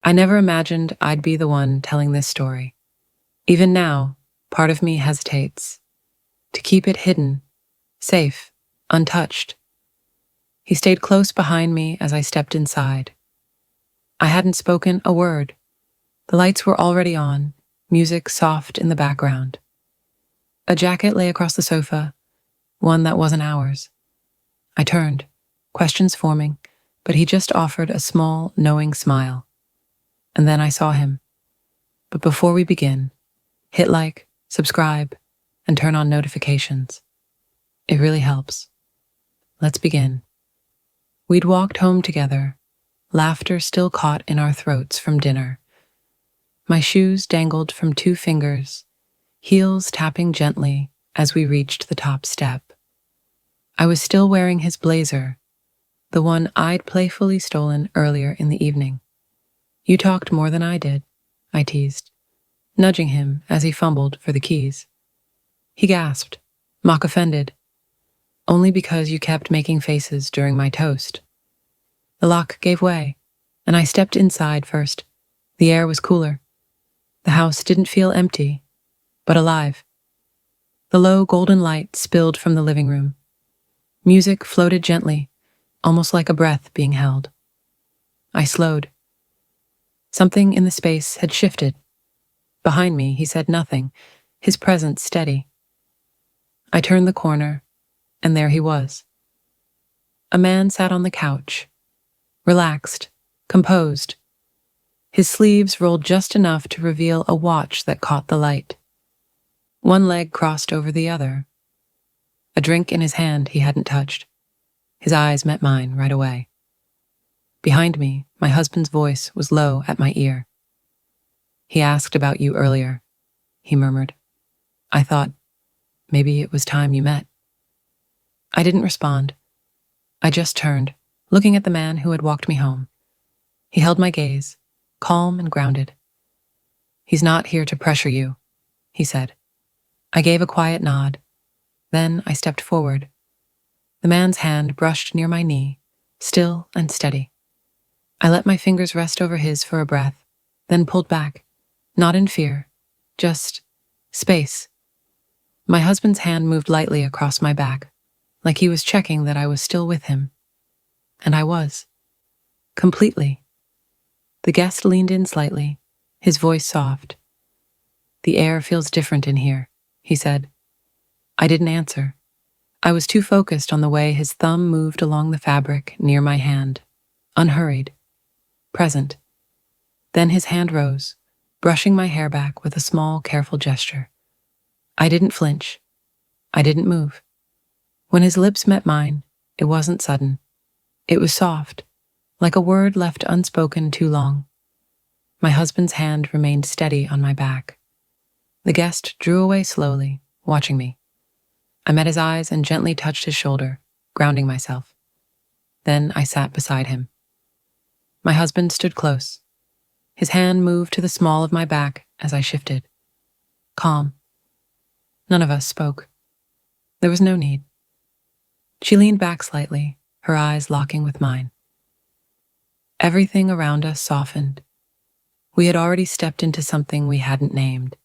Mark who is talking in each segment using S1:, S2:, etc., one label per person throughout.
S1: I never imagined I'd be the one telling this story. Even now, part of me hesitates to keep it hidden, safe, untouched. He stayed close behind me as I stepped inside. I hadn't spoken a word. The lights were already on, music soft in the background. A jacket lay across the sofa, one that wasn't ours. I turned, questions forming, but he just offered a small, knowing smile. And then I saw him. But before we begin, hit like, subscribe, and turn on notifications. It really helps. Let's begin. We'd walked home together, laughter still caught in our throats from dinner. My shoes dangled from 2 fingers, heels tapping gently as we reached the top step. I was still wearing his blazer, the one I'd playfully stolen earlier in the evening. You talked more than I did, I teased, nudging him as he fumbled for the keys. He gasped, mock offended. Only because you kept making faces during my toast. The lock gave way, and I stepped inside first. The air was cooler. The house didn't feel empty, but alive. The low golden light spilled from the living room. Music floated gently, almost like a breath being held. I slowed. Something in the space had shifted. Behind me, he said nothing, his presence steady. I turned the corner, and there he was. A man sat on the couch, relaxed, composed. His sleeves rolled just enough to reveal a watch that caught the light. One leg crossed over the other. A drink in his hand he hadn't touched. His eyes met mine right away. Behind me, my husband's voice was low at my ear. He asked about you earlier, he murmured. I thought, maybe it was time you met. I didn't respond. I just turned, looking at the man who had walked me home. He held my gaze, calm and grounded. He's not here to pressure you, he said. I gave a quiet nod. Then I stepped forward. The man's hand brushed near my knee, still and steady. I let my fingers rest over his for a breath, then pulled back, not in fear, just space. My husband's hand moved lightly across my back, like he was checking that I was still with him. And I was. Completely. The guest leaned in slightly, his voice soft. The air feels different in here, he said. I didn't answer. I was too focused on the way his thumb moved along the fabric near my hand, unhurried, present. Then his hand rose, brushing my hair back with a small, careful gesture. I didn't flinch. I didn't move. When his lips met mine, it wasn't sudden. It was soft, like a word left unspoken too long. My husband's hand remained steady on my back. The guest drew away slowly, watching me. I met his eyes and gently touched his shoulder, grounding myself. Then I sat beside him. My husband stood close. His hand moved to the small of my back as I shifted. Calm. None of us spoke. There was no need. She leaned back slightly, her eyes locking with mine. Everything around us softened. We had already stepped into something we hadn't named.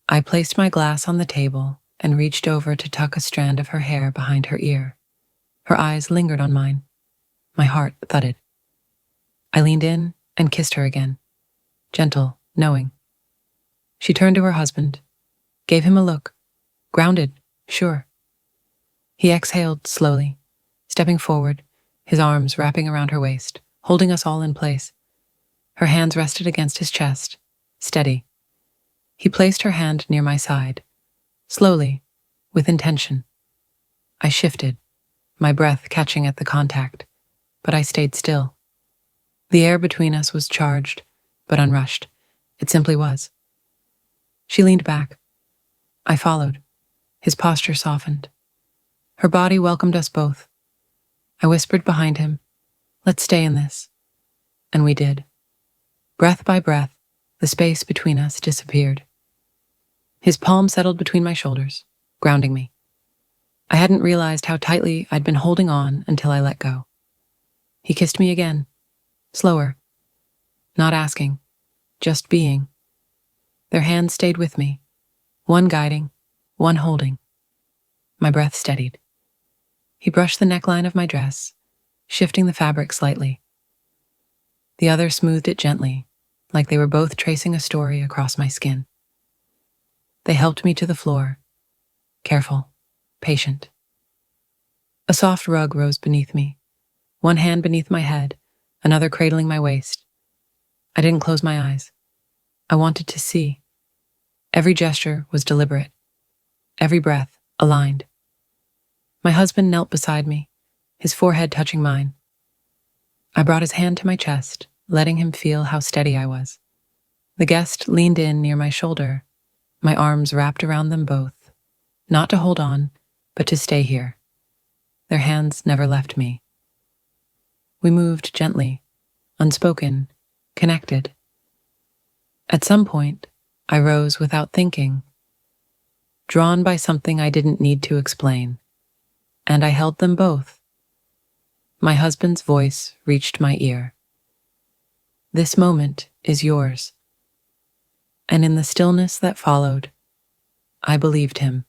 S1: I placed my glass on the table and reached over to tuck a strand of her hair behind her ear. Her eyes lingered on mine. My heart thudded. I leaned in and kissed her again, gentle, knowing. She turned to her husband, gave him a look, grounded, sure. He exhaled slowly, stepping forward, his arms wrapping around her waist, holding us all in place. Her hands rested against his chest, steady. He placed her hand near my side, slowly, with intention. I shifted, my breath catching at the contact, but I stayed still. The air between us was charged, but unrushed. It simply was. She leaned back. I followed. His posture softened. Her body welcomed us both. I whispered behind him, "Let's stay in this." And we did. Breath by breath, the space between us disappeared. His palm settled between my shoulders, grounding me. I hadn't realized how tightly I'd been holding on until I let go. He kissed me again, slower. not asking, just being. Their hands stayed with me, one guiding, one holding. My breath steadied. He brushed the neckline of my dress, shifting the fabric slightly. The other smoothed it gently, like they were both tracing a story across my skin. They helped me to the floor, careful, patient. A soft rug rose beneath me, one hand beneath my head, another cradling my waist. I didn't close my eyes. I wanted to see. Every gesture was deliberate, every breath aligned. My husband knelt beside me, his forehead touching mine. I brought his hand to my chest, letting him feel how steady I was. The guest leaned in near my shoulder, my arms wrapped around them both, not to hold on, but to stay here. Their hands never left me. We moved gently, unspoken, connected. At some point, I rose without thinking, drawn by something I didn't need to explain, and I held them both. My husband's voice reached my ear. "This moment is yours." And in the stillness that followed, I believed him.